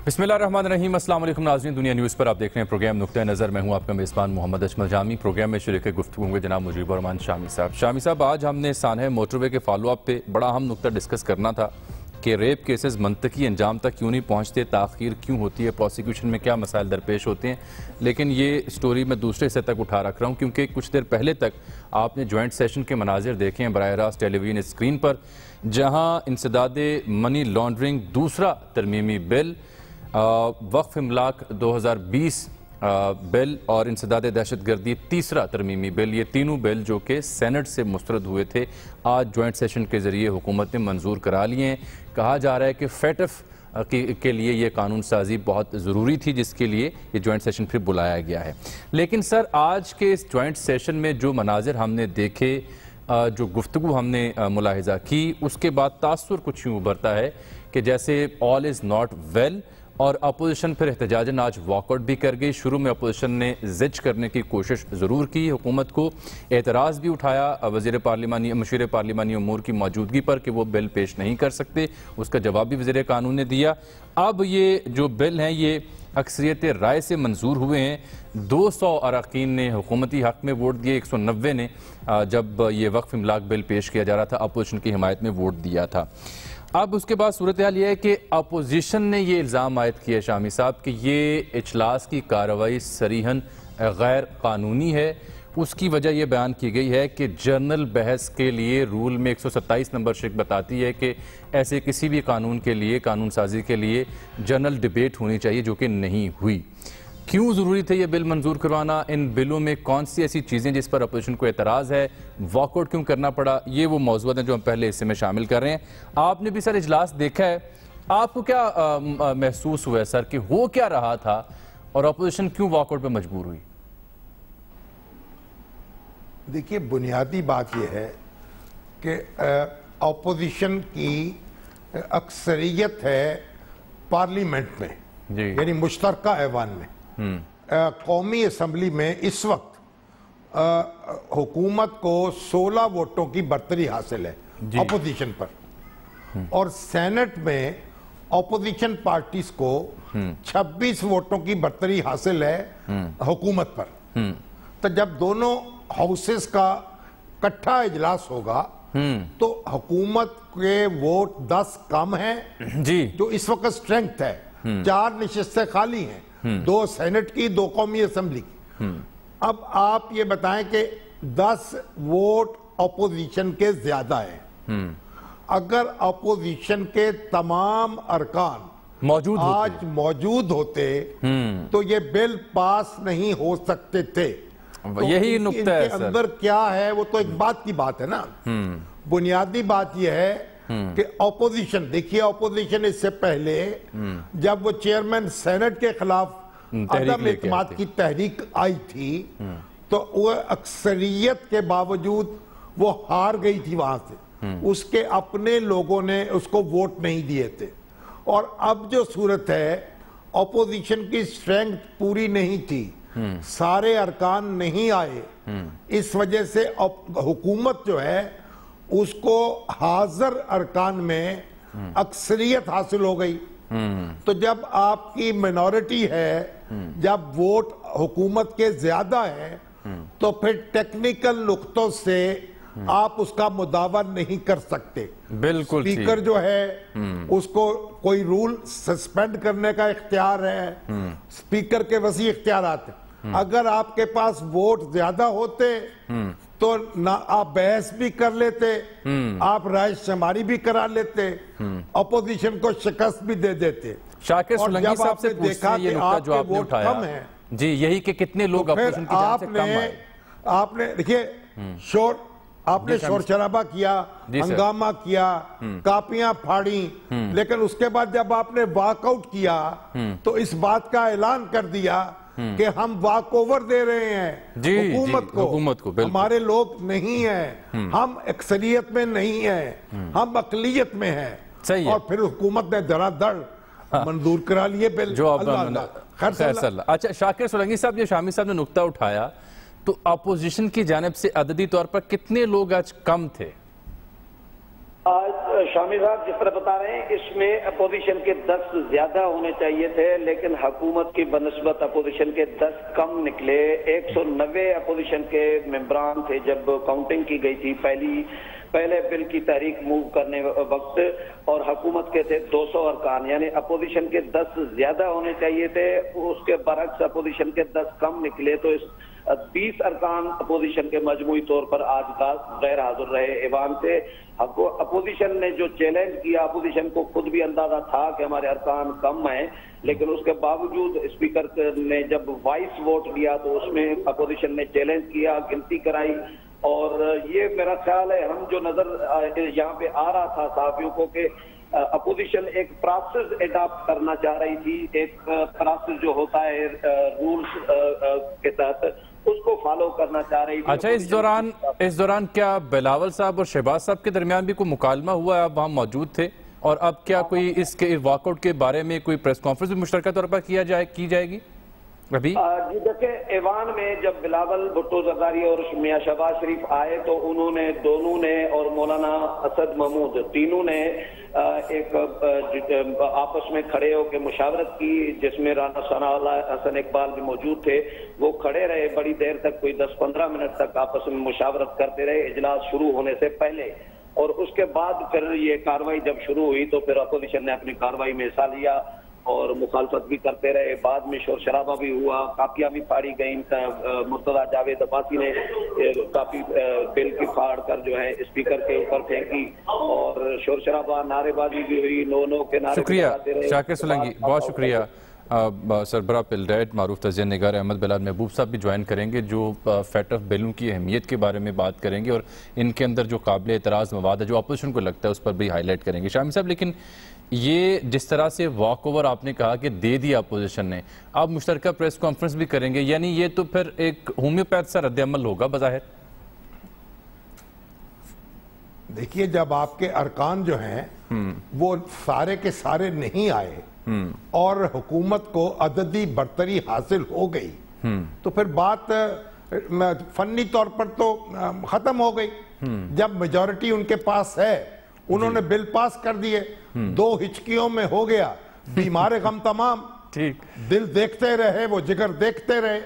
बिस्मिल्लाहिर्रहमानिर्रहीम। अस्सलाम वालेकुम नाज़रीन, दुनिया न्यूज़ पर आप देख रहे हैं प्रोग्राम नुक्ता नज़र। मैं हूं आपका मेज़बान मोहम्मद अजमल जामी। प्रोग्राम में शरीक गुफ्तगू होंगे जनाब मुजीबुर रहमान शामी साहब। शामी साहब, आज हमने सानह मोटरवे के फॉलो अप पे बड़ा अहम नुक्ता डिस्कस करना था कि रेप केसेस मंतकी अंजाम तक क्यों नहीं पहुँचते, ताख़ीर क्यों होती है, प्रोसिक्यूशन में क्या मसाइल दरपेश होते हैं। लेकिन ये स्टोरी मैं दूसरे हिस्से तक उठा रख रहा हूँ क्योंकि कुछ देर पहले तक आपने जॉइंट सेशन के मनाजिर देखे हैं बराह रास्त टेलीविजन स्क्रीन पर, जहाँ इंसदादे मनी लॉन्ड्रिंग दूसरा तरमीमी बिल, वक्फ इमलाक 2020 बिल और इंसदादे दहशत गर्दी तीसरा तरमीमी बिल, ये तीनों बिल जो कि सेनेट से मुस्तरद हुए थे, आज जॉइंट सेशन के ज़रिए हुकूमत ने मंजूर करा लिए हैं। कहा जा रहा है कि फेटफ के लिए ये कानून साजी बहुत ज़रूरी थी, जिसके लिए ये जॉइंट सेशन फिर बुलाया गया है। लेकिन सर, आज के इस जॉइंट सेशन में जो मनाजिर हमने देखे, जो गुफ्तगू हमने मुलाहिजा की, उसके बाद तासुर कुछ यूँ उभरता है कि जैसे ऑल इज़ नॉट वेल, और अपोजिशन फिर एहतजाजन आज वॉकआउट भी कर गई। शुरू में अपोजिशन ने जिज करने की कोशिश ज़रूर की, हुकूमत को एतराज़ भी उठाया मशीर पार्लिमानी अमूर की मौजूदगी पर कि वो बिल पेश नहीं कर सकते, उसका जवाब भी वज़ीर कानून ने दिया। अब ये जो बिल हैं ये अक्सरियत राय से मंजूर हुए हैं। 200 अरकान ने हुकूमती हक़ में वोट दिए, 190 ने जब ये वक्फ इमलाक बिल पेश किया जा रहा था अपोजिशन की हिमायत में वोट दिया था। अब उसके बाद सूरत हाल ये है कि अपोजिशन ने ये इल्ज़ाम आयद किया शामी साहब कि ये इजलास की कार्रवाई सरीहन गैर कानूनी है। उसकी वजह यह बयान की गई है कि जर्नल बहस के लिए रूल में 127 नंबर शिक बताती है कि ऐसे किसी भी कानून के लिए, कानून साजी के लिए जर्नल डिबेट होनी चाहिए, जो कि नहीं हुई। क्यों ज़रूरी थे ये बिल मंजूर करवाना? इन बिलों में कौन सी ऐसी चीज़ें जिस पर अपोजिशन को एतराज़ है? वॉकआउट क्यों करना पड़ा? ये वो मौज़ूआत हैं जो हम पहले हिस्से में शामिल कर रहे हैं। आपने भी सर इजलास देखा है, आपको क्या महसूस हुआ है सर कि हो क्या रहा था और अपोजिशन क्यों वॉकआउट पर मजबूर हुई? देखिए, बुनियादी बात यह है कि अपोजिशन की अक्सरियत है पार्लियामेंट में, यानी मुश्तरका ऐवान में। कौमी असम्बली में इस वक्त हुकूमत को 16 वोटों की बरतरी हासिल है अपोजिशन पर, और सेनेट में अपोजिशन पार्टीज को 26 वोटों की बरतरी हासिल है हुकूमत पर। तो जब दोनों हाउसेस का इकट्ठा इजलास होगा तो हुकूमत के वोट 10 कम हैं जी, जो इस वक्त स्ट्रेंथ है। 4 नशिस्तें खाली हैं, 2 सेनेट की, 2 कौमी असम्बली की। अब आप ये बताएं कि 10 वोट अपोजिशन के ज्यादा है। अगर अपोजिशन के तमाम अरकान आज मौजूद होते तो ये बिल पास नहीं हो सकते थे। तो यही नुक्ता है सर। अंदर क्या है वो तो एक बात की बात है ना। बुनियादी बात यह है कि ऑपोजिशन, देखिए ऑपोजिशन इससे पहले जब वो चेयरमैन सेनेट के खिलाफ अदम इत्मीनान की तहरीक आई थी तो वो अक्सरियत के बावजूद वो हार गई थी वहां से। उसके अपने लोगों ने उसको वोट नहीं दिए थे। और अब जो सूरत है, ऑपोजिशन की स्ट्रेंथ पूरी नहीं थी, सारे अरकान नहीं आए, इस वजह से हुकूमत जो है उसको हाजिर अरकान में अक्सरियत हासिल हो गई। तो जब आपकी मिनॉरिटी है, जब वोट हुकूमत के ज्यादा है, तो फिर टेक्निकल नुक्तों से आप उसका मुदावा नहीं कर सकते। बिल्कुल, स्पीकर जो है उसको कोई रूल सस्पेंड करने का इख्तियार है, स्पीकर के वसी इख्तियारात हैं। अगर आपके पास वोट ज्यादा होते तो ना आप बहस भी कर लेते, आप राय शुमारी भी करा लेते, अपोजिशन को शिकस्त भी दे देते। शाकिर सुलंगी साहब से देखा कि आपके वोट कम हैं जी, यही कि कितने लोग अपोजिशन की जान से कम आए। आपने देखिए आपने शोर शराबा किया, हंगामा किया, कापियां फाड़ी, लेकिन उसके बाद जब आपने वॉकआउट किया तो इस बात का ऐलान कर दिया कि हम वॉक ओवर दे रहे हैं हुकूमत को। हमारे लोग नहीं हैं, हम अक्सरियत में नहीं हैं, हम अकलियत में हैं। और फिर हुकूमत ने धड़ाधड़ मंजूर करा लिए बिल। जो अच्छा, शाकिर सुलंगी साहब, ये शामी साहब ने नुक्ता उठाया, तो अपोजिशन की जानिब से अददी तौर पर कितने लोग आज कम थे? आज शामी साहब जिस तरह बता रहे हैं, इसमें अपोजिशन के 10 ज्यादा होने चाहिए थे, लेकिन हुकूमत की बनस्बत अपोजिशन के 10 कम निकले। 190 अपोजिशन के मेंबरान थे जब काउंटिंग की गई थी पहले बिल की तहरीक मूव करने वक्त, और हुकूमत के थे 200 अरकान, यानी अपोजिशन के 10 ज्यादा होने चाहिए थे। उसके बरक्स अपोजिशन के 10 कम निकले, तो इस 20 अरकान अपोजिशन के मजमूई तौर पर आज का गैर हाजिर रहे ऐवान से। अपोजिशन ने जो चैलेंज किया, अपोजिशन को खुद भी अंदाजा था कि हमारे अरकान कम हैं, लेकिन उसके बावजूद स्पीकर ने जब वॉइस वोट लिया तो उसमें अपोजिशन ने चैलेंज किया, गिनती कराई। और ये मेरा ख्याल है, हम जो नजर यहाँ पे आ रहा था सहाफियों को कि अपोजिशन एक प्रोसेस एडॉप्ट करना चाह रही थी, एक प्रोसेस जो होता है रूल्स के तहत, उसको फॉलो करना चाह रही थी। अच्छा, इस दौरान क्या बिलावल साहब और शहबाज साहब के दरमियान भी कोई मुकालमा हुआ? आप वहाँ मौजूद थे, और अब क्या कोई इसके वॉकआउट के बारे में कोई प्रेस कॉन्फ्रेंस भी मुश्तरका तौर पर की जाएगी अभी? जी देखिए, ऐवान में जब बिलावल भुट्टो जरदारी और मियां शहबाज शरीफ आए तो दोनों ने और मौलाना असद महमूद तीनों ने एक आपस में खड़े होकर मुशावरत की, जिसमें राना सनाउल्लाह हसन इकबाल भी मौजूद थे। वो खड़े रहे बड़ी देर तक, कोई 10-15 मिनट तक आपस में मुशावरत करते रहे इजलास शुरू होने से पहले। और उसके बाद फिर ये कार्रवाई जब शुरू हुई तो फिर अपोजिशन ने अपनी कार्रवाई में हिस्सा लिया और मुखालफत भी करते रहे। बाद में शोर शराबा भी हुआ, कापियां भी फाड़ी गई। मुर्तजा जावेद अब्बासी ने काफी बिल की फाड़ कर जो है स्पीकर के ऊपर फेंकी और शोर शराबा, नारेबाजी भी हुई, नो के नारे। शुक्रिया शाकिर सोलंकी, बहुत शुक्रिया। सरबराह पिलडेट मारूफ तजिया निगार अहमद बिलाल महबूब साहब भी ज्वाइन करेंगे, जो फैटफ बिलों की अहमियत के बारे में बात करेंगे और इनके अंदर जो काबिल एतराज़ मवाद है जो अपोजिशन को लगता है उस पर भी हाईलाइट करेंगे। शामी साहब, लेकिन ये जिस तरह से वॉक ओवर आपने कहा कि दे दिया अपोजिशन ने, आप मुश्तरका प्रेस कॉन्फ्रेंस भी करेंगे, यानी ये तो फिर एक होम्योपैथ सा रद्द-ए-अमल होगा बज़ाहिर? देखिए, जब आपके अरकान जो हैं वो सारे के सारे नहीं आए और हुकूमत को अददी बरतरी हासिल हो गई, तो फिर बात फन्नी तौर पर तो खत्म हो गई। जब मेजॉरिटी उनके पास है, उन्होंने बिल पास कर दिए, 2 हिचकियों में हो गया, बीमार गम तमाम। ठीक, दिल देखते रहे, वो जिगर देखते रहे।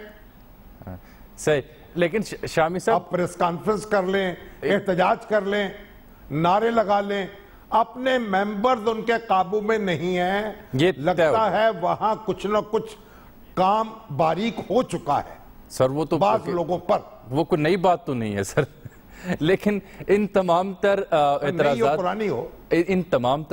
सही, लेकिन शामी साहब, आप प्रेस कॉन्फ्रेंस कर लें, एहतजाज कर लें, नारे लगा लें, अपने मेंबर्स उनके काबू में नहीं है। ये लगता है वहां कुछ न कुछ काम बारीक हो चुका है सर। वो तो बात लोगों पर, वो कोई नई बात तो नहीं है सर। लेकिन इन तमाम तर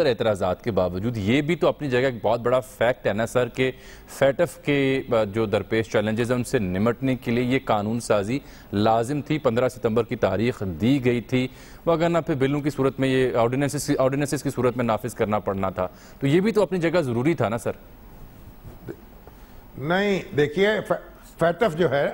एतराज़ात के बावजूद ये भी तो अपनी जगह एक बहुत बड़ा फैक्ट है ना सर, कि फैटफ के जो दरपेश चैलेंजेस हैं उनसे निमटने के लिए ये कानून साजी लाजिम थी। 15 सितंबर की तारीख दी गई थी, वरना फिर बिलों की सूरत में ये ऑर्डिनेंसेस की सूरत में नाफिज करना पड़ना था। तो ये भी तो अपनी जगह ज़रूरी था ना सर? नहीं, देखिए, फैटफ जो है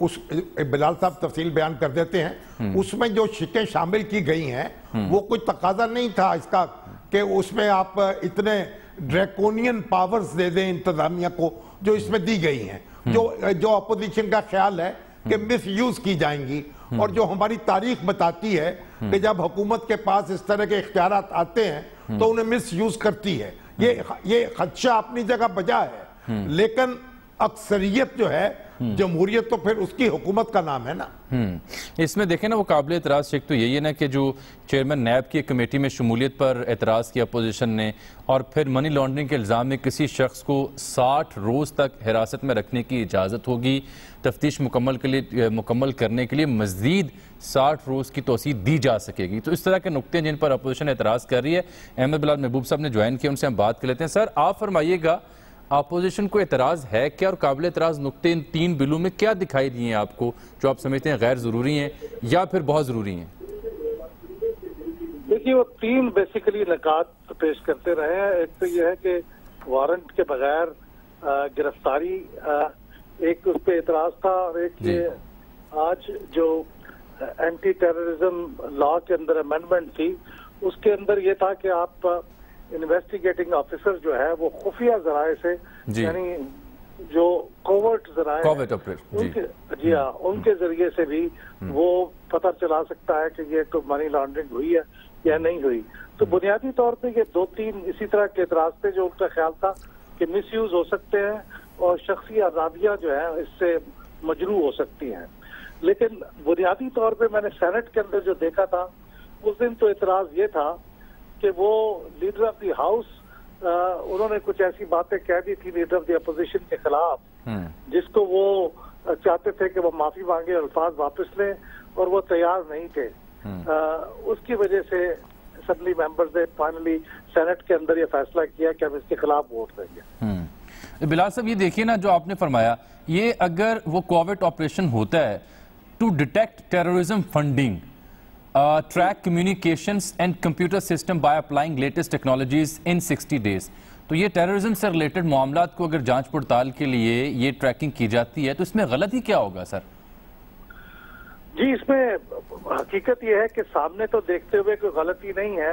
उस बिलाल साहब तफसील बयान कर देते हैं, उसमें जो शिकें शामिल की गई हैं वो कोई तकाजा नहीं था इसका कि उसमें आप इतने ड्रैकोनियन पावर्स दे दें इंतजामिया को जो इसमें दी गई हैं, जो अपोजिशन का ख्याल है कि मिस यूज की जाएंगी। और जो हमारी तारीख बताती है कि जब हुकूमत के पास इस तरह के इख्तियारात आते हैं तो उन्हें मिस यूज करती है। ये खदशा अपनी जगह बजा है, लेकिन अक्सरियत जो है, जमहूरियत, तो फिर उसकी हुकूमत का नाम है ना। इसमें देखें ना, वो काबिल एतराज़ शेख तो यही है ना कि जो चेयरमैन नैब की कमेटी में शमूलियत पर एतराज़ किया अपोजिशन ने, और फिर मनी लॉन्ड्रिंग के इल्ज़ाम में किसी शख्स को 60 रोज़ तक हिरासत में रखने की इजाज़त होगी। तफ्तीश मुकम्मल करने के लिए मज़ीद 60 रोज़ की तोसी दी जा सकेगी। तो इस तरह के नुक्ते जिन पर अपोजिशन एतराज़ कर रही है, अहमद बिलाल महबूब साहब ने ज्वाइन किया, उनसे हम बात कर लेते हैं। सर, आप फरमाइएगा, अपोजिशन को एतराज़ है क्या, और काबिल एतराज़ नुक्ते इन 3 बिलों में क्या दिखाई दिए हैं आपको जो आप समझते हैं गैर ज़रूरी हैं या फिर बहुत ज़रूरी हैं? देखिए, वो 3 बेसिकली नकात पेश करते रहे हैं। एक तो ये है कि वारंट के बगैर गिरफ्तारी, एक उस पर एतराज़ था, और एक ये आज जो एंटी टेररिज्म लॉ के अंदर अमेंडमेंट थी, उसके अंदर ये था कि आप इन्वेस्टिगेटिंग ऑफिसर जो है वो खुफिया जराए से, यानी जो कोवर्ट जराए जी हाँ, उनके जरिए से भी वो पता चला सकता है कि ये तो मनी लॉन्ड्रिंग हुई है, या नहीं हुई। तो बुनियादी तौर पे ये 2-3 इसी तरह के एतराज थे जो उनका ख्याल था कि मिस यूज हो सकते हैं और शख्सी आज़ादियाँ जो है इससे मजरू हो सकती हैं। लेकिन बुनियादी तौर पे मैंने सेनेट के अंदर जो देखा था उस दिन तो एतराज ये था कि वो लीडर ऑफ द हाउस उन्होंने कुछ ऐसी बातें कह दी थी लीडर ऑफ द अपोजिशन के खिलाफ जिसको वो चाहते थे कि वो माफी मांगे, अल्फाज वापस लें, और वो तैयार नहीं थे। उसकी वजह से असेंबली मेंबर्स ने फाइनली सेनेट के अंदर ये फैसला किया कि हम इसके खिलाफ वोट देंगे। बिलाल साहब, ये देखिए ना जो आपने फरमाया, ये अगर वो कोविड ऑपरेशन होता है to detect terrorism funding, track communications and computer system by applying latest technologies in 60 days, तो ये टेररिज्म से रिलेटेड मामलात को अगर जांच पड़ताल के लिए ये ट्रैकिंग की जाती है तो इसमें गलती क्या होगा सर? जी, इसमें हकीकत ये है कि सामने तो देखते हुए कोई गलती नहीं है,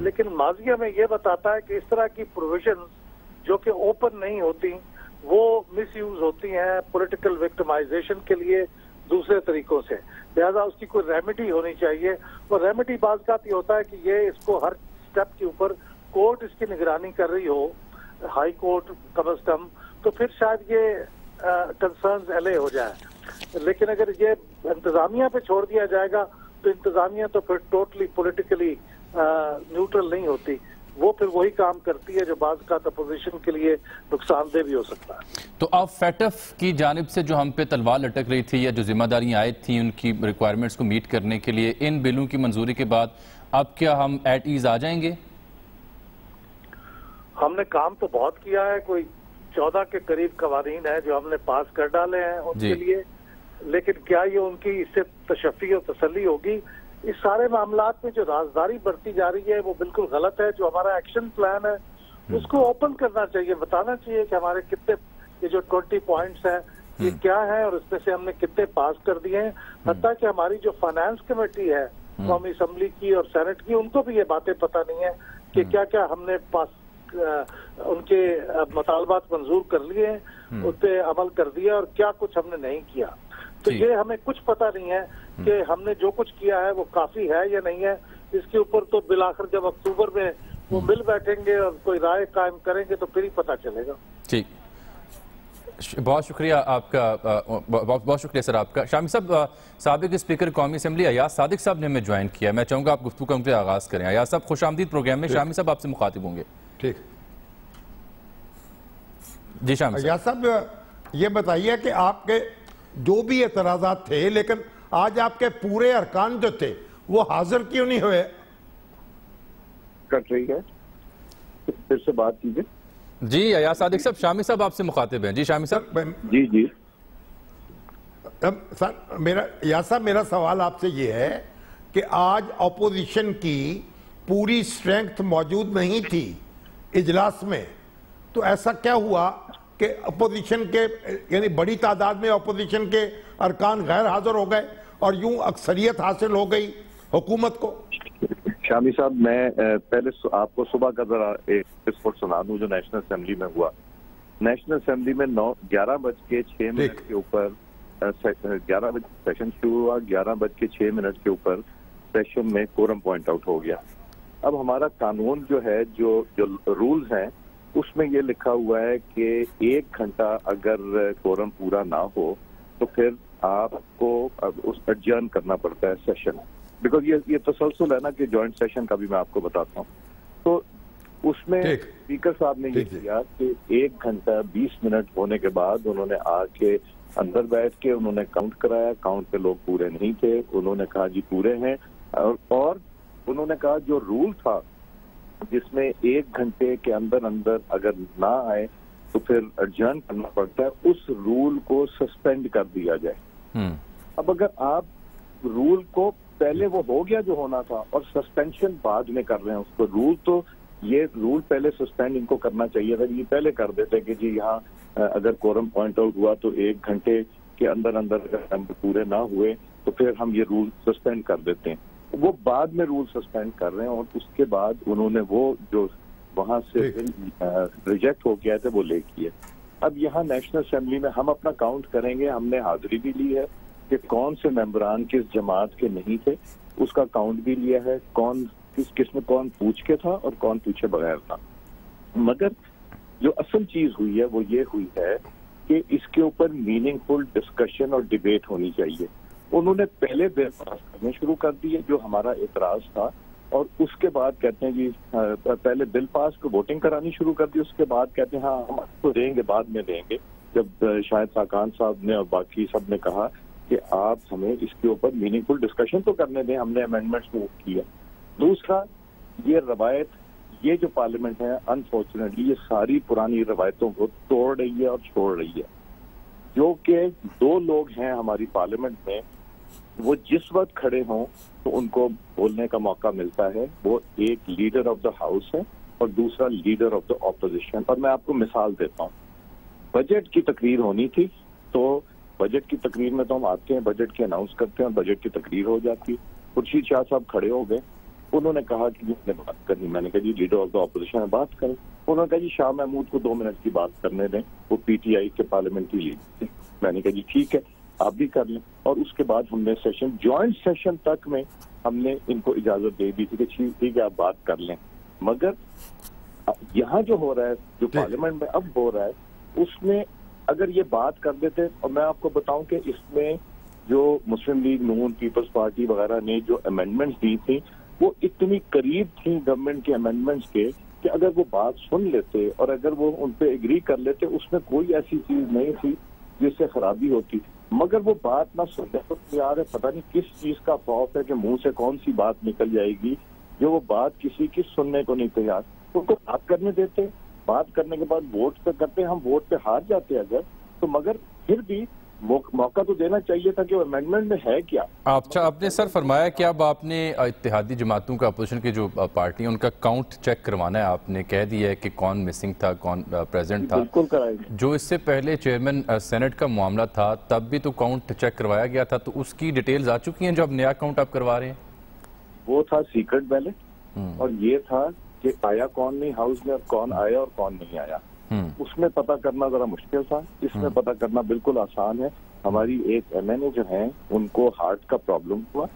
लेकिन माजिया में ये बताता है कि इस तरह की प्रोविजन जो कि ओपन नहीं होती वो मिस यूज होती हैं पॉलिटिकल विक्टिमाइजेशन के लिए दूसरे तरीकों से। लिहाजा उसकी कोई रेमेडी होनी चाहिए, और रेमेडी बात का ये होता है कि ये इसको हर स्टेप के ऊपर कोर्ट इसकी निगरानी कर रही हो, हाई कोर्ट कम अज कम, तो फिर शायद ये कंसर्न्स एले हो जाए। लेकिन अगर ये इंतजामिया पे छोड़ दिया जाएगा तो इंतजामिया तो फिर टोटली पॉलिटिकली न्यूट्रल नहीं होती, वो फिर वही काम करती है जो बाज़ का अपोजिशन के लिए नुकसानदेह भी हो सकता है। तो अब फेटफ की जानिब से जो हम पे तलवार लटक रही थी या जो जिम्मेदारियां आयद थी उनकी रिक्वायरमेंट्स को मीट करने के लिए, इन बिलों की मंजूरी के बाद अब क्या हम एट ईज आ जाएंगे? हमने काम तो बहुत किया है, कोई 14 के करीब कवानीन है जो हमने पास कर डाले हैं उनके लिए, लेकिन क्या ये उनकी इससे तशफ़ी और तसल्ली होगी? इस सारे मामलात में जो राजदारी बढ़ती जा रही है वो बिल्कुल गलत है। जो हमारा एक्शन प्लान है उसको ओपन करना चाहिए, बताना चाहिए कि हमारे कितने ये जो 20 पॉइंट्स हैं ये क्या है और इसमें से हमने कितने पास कर दिए हैं। हत्ता कि हमारी जो फाइनेंस कमेटी है कौमी असम्बली की और सेनेट की, उनको भी ये बातें पता नहीं है कि क्या क्या हमने पास उनके मुतालबात मंजूर कर लिए हैं, उस पर अमल कर दिया और क्या कुछ हमने नहीं किया। तो ये हमें कुछ पता नहीं है कि हमने जो कुछ किया है वो काफी है या नहीं है। इसके ऊपर तो बिलाखिर जब अक्टूबर में वो मिल बैठेंगे और कोई राय कायम करेंगे तो फिर ही पता चलेगा। ठीक, बहुत शुक्रिया आपका, बहुत शुक्रिया सर आपका। शामी साहब, साबिक स्पीकर कौमी असेंबली अयाज सादिक साहब ने हमें ज्वाइन किया, मैं चाहूंगा आप गुफ्तगू का उनसे आगाज करें। अयाज साहब खुश आमदीद प्रोग्राम में, शामी साहब आपसे मुखातिब होंगे। ठीक जी शामी अयाज साहब, ये बताइए कि आपके जो भी एतराजात थे, लेकिन आज आपके पूरे अरकान जो थे वो हाजिर क्यों नहीं हुए? कट रही है, फिर से बात कीजिए। जी अयाज सादिक साहब, शामी साहब आपसे मुखातिब हैं। जी शामी साहब। जी जी सर, मेरा सवाल आपसे ये है कि आज अपोजिशन की पूरी स्ट्रेंथ मौजूद नहीं थी इजलास में, तो ऐसा क्या हुआ कि अपोजिशन के यानी बड़ी तादाद में अपोजिशन के अरकान गैर हाजिर हो गए और यूं अक्सरियत हासिल हो गई हुकूमत को? शामी साहब, मैं पहले आपको सुबह का जरा एक रिपोर्ट सुना दूं जो नेशनल असेंबली में हुआ। नेशनल असेंबली में 11:06 के ऊपर 11 बजे सेशन शुरू हुआ, 11:06 के ऊपर सेशन में कोरम पॉइंट आउट हो गया। अब हमारा कानून जो है, जो रूल्स हैं, उसमें ये लिखा हुआ है कि 1 घंटा अगर कोरम पूरा ना हो तो फिर आपको उस एडजर्न करना पड़ता है सेशन, बिकॉज ये तसलसल है ना कि जॉइंट सेशन का भी मैं आपको बताता हूँ। तो उसमें स्पीकर साहब ने ये किया कि 1 घंटा 20 मिनट होने के बाद उन्होंने आके अंदर बैठ के उन्होंने काउंट कराया। काउंट पे लोग पूरे नहीं थे, उन्होंने कहा जी पूरे हैं, और उन्होंने कहा जो रूल था जिसमें 1 घंटे के अंदर अगर ना आए तो फिर एडजर्न करना पड़ता है, उस रूल को सस्पेंड कर दिया जाए। अब अगर आप रूल को पहले वो हो गया जो होना था और सस्पेंशन बाद में कर रहे हैं उसको, ये रूल पहले सस्पेंड इनको करना चाहिए था। ये पहले कर देते कि जी यहाँ अगर कोरम पॉइंट आउट हुआ तो 1 घंटे के अंदर अगर हम पूरे ना हुए तो फिर हम ये रूल सस्पेंड कर देते हैं। वो बाद में रूल सस्पेंड कर रहे हैं और उसके बाद उन्होंने वो जो वहां से रिजेक्ट हो गया था वो ले किए। अब यहाँ नेशनल असेंबली में हम अपना काउंट करेंगे, हमने हाजिरी भी ली है कि कौन से मेंबरान किस जमात के नहीं थे, उसका काउंट भी लिया है, कौन किस में कौन पूछ के था और कौन पूछे बगैर था। मगर जो असल चीज हुई है वो ये हुई है कि इसके ऊपर मीनिंगफुल डिस्कशन और डिबेट होनी चाहिए। उन्होंने पहले बिल पास करने शुरू कर दिए जो हमारा एतराज था, और उसके बाद कहते हैं जी पहले बिल पास को वोटिंग करानी शुरू कर दी, उसके बाद कहते हैं हाँ हम आपको देंगे, बाद में देंगे। जब शायद साकान साहब ने और बाकी सब ने कहा कि आप हमें इसके ऊपर मीनिंगफुल डिस्कशन तो करने दें, हमने अमेंडमेंट्स मूव किया। दूसरा, ये रवायत, ये जो पार्लियामेंट है अनफॉर्चुनेटली ये सारी पुरानी रवायतों को तोड़ रही है और छोड़ रही है। जो कि दो लोग हैं हमारी पार्लियामेंट में, वो जिस वक्त खड़े हों तो उनको बोलने का मौका मिलता है, वो एक लीडर ऑफ द हाउस है और दूसरा लीडर ऑफ द ऑपोजिशन। और मैं आपको मिसाल देता हूँ, बजट की तकरीर होनी थी, तो बजट की तकरीर में तो हम आते हैं, बजट की अनाउंस करते हैं और बजट की तकरीर हो जाती है। खुर्शीद शाह साहब खड़े हो गए, उन्होंने कहा कि जिसने बात करनी, मैंने कहा जी लीडर ऑफ द ऑपोजिशन है, बात करें। उन्होंने कहा जी शाह महमूद को 2 मिनट की बात करने दें, वो पीटीआई के पार्लियामेंट्री लीडर थे। मैंने कहा जी ठीक है आप भी कर लें। और उसके बाद हमने सेशन, ज्वाइंट सेशन तक में हमने इनको इजाजत दे दी थी कि ठीक है आप बात कर लें। मगर यहाँ जो हो रहा है, जो पार्लियामेंट में अब हो रहा है, उसमें अगर ये बात कर देते, और मैं आपको बताऊं कि इसमें जो मुस्लिम लीग, नून, पीपल्स पार्टी वगैरह ने जो अमेंडमेंट्स दी थी वो इतनी करीब थी गवर्नमेंट के अमेंडमेंट्स के कि अगर वो बात सुन लेते और अगर वो उन पे एग्री कर लेते, उसमें कोई ऐसी चीज नहीं थी जिससे खराबी होती। मगर वो बात ना सुनने को तैयार है, पता नहीं किस चीज का खौफ है कि मुंह से कौन सी बात निकल जाएगी, जो वो बात किसी की सुनने को नहीं तैयार। उनको बात करने देते, बात करने के बाद वोट पे करते, हम वोट पे हार जाते अगर तो, मगर फिर भी मौका तो देना चाहिए था कि वो अमेंडमेंट में है क्या। अच्छा, आपने सर फरमाया कि अब आपने इत्तेहादी जमातों का, अपोजिशन की जो पार्टी है उनका काउंट चेक करवाना है। आपने कह दिया है कि कौन मिसिंग था, कौन प्रेजेंट था। बिल्कुल कराएंगे। जो इससे पहले चेयरमैन सेनेट का मामला था तब भी तो काउंट चेक करवाया गया था, तो उसकी डिटेल्स आ चुकी हैं जो अब नया काउंट आप करवा रहे हैं? वो था सीक्रेट बैलेट और ये था कि आया कौन नहीं हाउस में और कौन आया और कौन नहीं आया। उसमें पता करना जरा मुश्किल था, इसमें पता करना बिल्कुल आसान है। हमारी एक एमएनए जो है उनको हार्ट का प्रॉब्लम हुआ,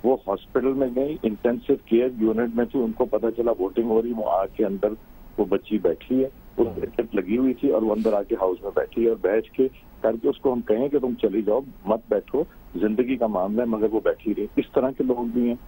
वो हॉस्पिटल में गई, इंटेंसिव केयर यूनिट में थी, उनको पता चला वोटिंग हो रही, वो आके अंदर वो बच्ची बैठी है, वो टिकट लगी हुई थी और वो अंदर आके हाउस में बैठी है, और बैठ के करके उसको हम कहें कि तुम चली जाओ, मत बैठो, जिंदगी का मामला है, मगर वो बैठी रही। इस तरह के लोग भी हैं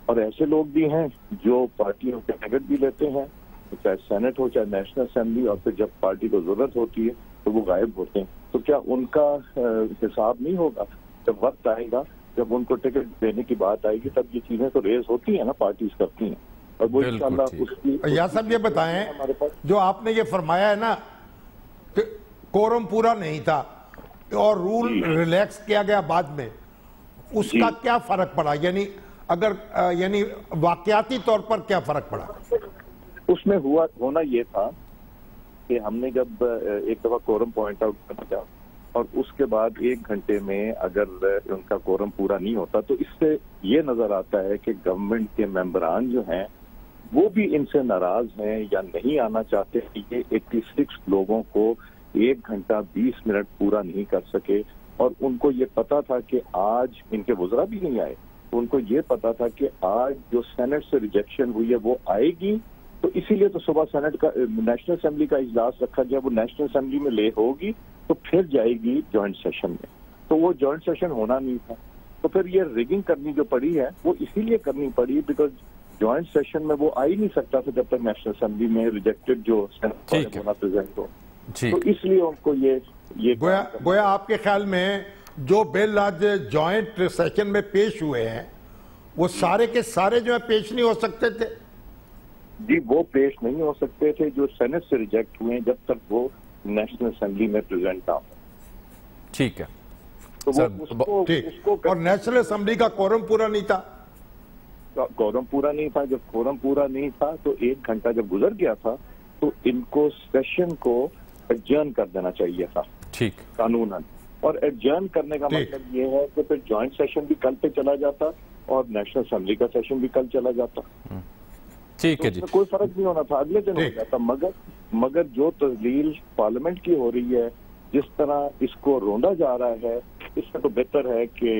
और ऐसे लोग भी हैं जो पार्टियों के टिकट भी लेते हैं, चाहे सेनेट हो चाहे नेशनल असेंबली, और फिर जब पार्टी को जरूरत होती है तो वो गायब होते हैं। तो क्या उनका हिसाब नहीं होगा? जब वक्त आएगा, जब उनको टिकट देने की बात आएगी, तब ये चीजें तो रेज होती है ना, पार्टीज करती हैं, और वो इंशाल्लाह उसकी। या सब ये बताएं, हमारे पास जो आपने ये फरमाया है ना कि कोरम पूरा नहीं था और रूल रिलैक्स किया गया बाद में, उसका क्या फर्क पड़ा? यानी अगर यानी वाकयाती तौर पर क्या फर्क पड़ा? उसमें होना ये था कि हमने जब एक दफा कोरम पॉइंट आउट कर दिया और उसके बाद 1 घंटे में अगर उनका कोरम पूरा नहीं होता, तो इससे ये नजर आता है कि गवर्नमेंट के मेंबरान जो हैं वो भी इनसे नाराज हैं या नहीं आना चाहते। ये 86 लोगों को 1 घंटा 20 मिनट पूरा नहीं कर सके, और उनको ये पता था कि आज इनके वज़रा भी नहीं आए, उनको ये पता था कि आज जो सेनेट से रिजेक्शन हुई है वो आएगी, तो इसीलिए तो सुबह सेनेट का, नेशनल असेंबली का इजलास रखा गया, वो नेशनल असेंबली में ले होगी तो फिर जाएगी जॉइंट सेशन में, तो वो जॉइंट सेशन होना नहीं था। तो फिर ये रिगिंग करनी जो पड़ी है वो इसीलिए करनी पड़ी बिकॉज जॉइंट सेशन में वो आ ही नहीं सकता था जब तक नेशनल असेंबली में रिजेक्टेड जो सेनेट होना प्रेजेंट हो, तो इसलिए उनको ये गोया आपके ख्याल में जो बिल आज जॉइंट सेशन में पेश हुए हैं वो सारे के सारे जो है पेश नहीं हो सकते थे? जी, वो पेश नहीं हो सकते थे जो सेनेट से रिजेक्ट हुए जब तक वो नेशनल असेंबली में प्रेजेंट ना हो। ठीक है, तो वो उसको और नेशनल असेंबली का कोरम पूरा नहीं था। कोरम पूरा नहीं था, जब कोरम पूरा नहीं था तो 1 घंटा जब गुजर गया था तो इनको सेशन को एडजर्न कर देना चाहिए था, ठीक कानूनन। और एडजर्न करने का मतलब ये है कि फिर जॉइंट सेशन भी कल पे चला जाता और नेशनल असेंबली का सेशन भी कल चला जाता। ठीक है जी, कोई फर्क नहीं होना था, अगले दिन हो जाता। मगर जो तस्लील पार्लियामेंट की हो रही है, जिस तरह इसको रोंदा जा रहा है, इससे तो बेहतर है कि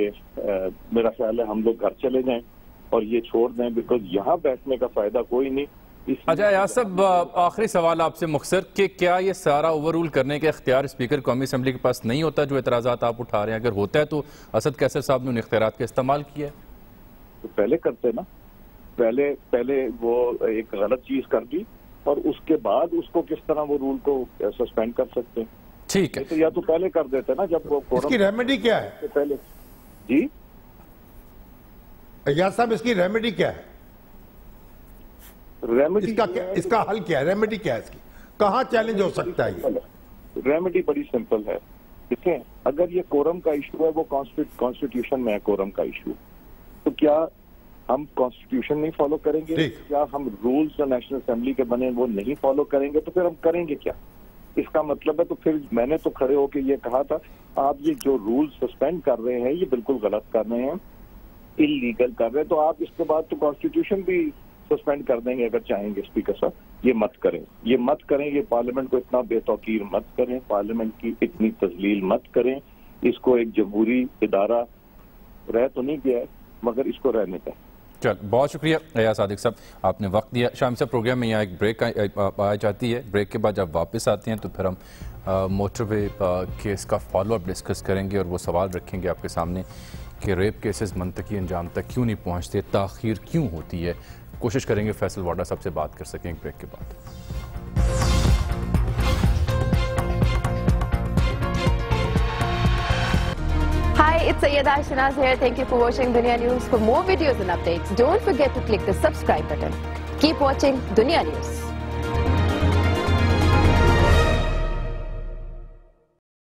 मेरा ख्याल है हम लोग घर चले जाएं اور یہ چھوڑ دیں، بیکاز یہاں بیٹھنے کا فائدہ کوئی نہیں. اچھا ایاز صاحب، آخری سوال آپ سے مختصر کہ کیا یہ سارا اوور رول کرنے کا اختیار اسپیکر قومی اسمبلی کے پاس نہیں ہوتا جو اعتراضات آپ اٹھا رہے ہیں؟ اگر ہوتا ہے تو اسد قیصر صاحب نے ان اختیارات کا استعمال کیا ہے؟ تو پہلے کرتے نا، پہلے وہ ایک غلط چیز کر دی اور اس کے بعد اس کو کس طرح وہ رول کو سسپینڈ کر سکتے ہیں؟ ٹھیک ہے، تو یا تو پہلے کر دیتے نا جب وہ اس کی ریمیڈی کیا ہے پہلے. جی ایاز صاحب، اس کی ریمیڈی کیا ہے؟ ریمیڈی اس کا حل کیا ہے؟ ریمیڈی کیا ہے اس کی؟ کہاں چیلنج ہو سکتا ہے یہ؟ ریمیڈی بڑی سمپل ہے. دیکھیں، اگر یہ کورم کا ایشو ہے، وہ کانسٹیٹیوشن میں ہے کورم کا ایشو، تو کیا ہم کانسٹیٹیوشن نہیں فالو کریں گے؟ کیا ہم رولز جو نیشنل اسمبلی کے بنے وہ نہیں فالو کریں گے؟ تو پھر ہم کریں گے کیا؟ اس کا مطلب ہے تو پھر میں نے تو کھڑے ہو کے یہ کہا تھا آپ یہ جو رولز سسپینڈ کر رہے ہیں یہ بالکل غلط کر رہے ہیں، انلیگل کر رہے ہیں، تو آپ اس کے بعد تو کانسٹیٹیوشن بھی سسپینڈ کر دیں گے اگر چاہیں گے اسپیکر صاحب. یہ مت کریں، یہ پارلیمنٹ کو اتنا بے توقیر مت کریں، پارلیمنٹ کی اتنی تذلیل مت کریں. اس کو ایک جمہوری ادارہ رہ تو نہیں گیا ہے مگر اس کو رہنے دیں. چل، بہت شکریہ ایاز صادق صاحب، آپ نے وقت دیا. شام صاحب، پروگرام میں یہاں ایک بریک آ جاتی ہے. بریک کے بعد جب واپس آتے ہیں تو پھر ہم موٹر وے کیس کا فالو اپ ڈسکس کریں گے اور وہ سوال رکھیں گے آپ کے سامنے کہ ریپ کیسز منطقی انجام تک کیوں نہیں پہنچتے، تاخیر کیوں ہوتی ہے. کوشش کریں گے فیصل واڈا صاحب سے بات کر سکیں بریک کے بعد. Hi, it's Sayyeda Shanaz here. Thank you for watching Dunia News. For more videos and updates, don't forget to click the subscribe button. Keep watching Dunia News.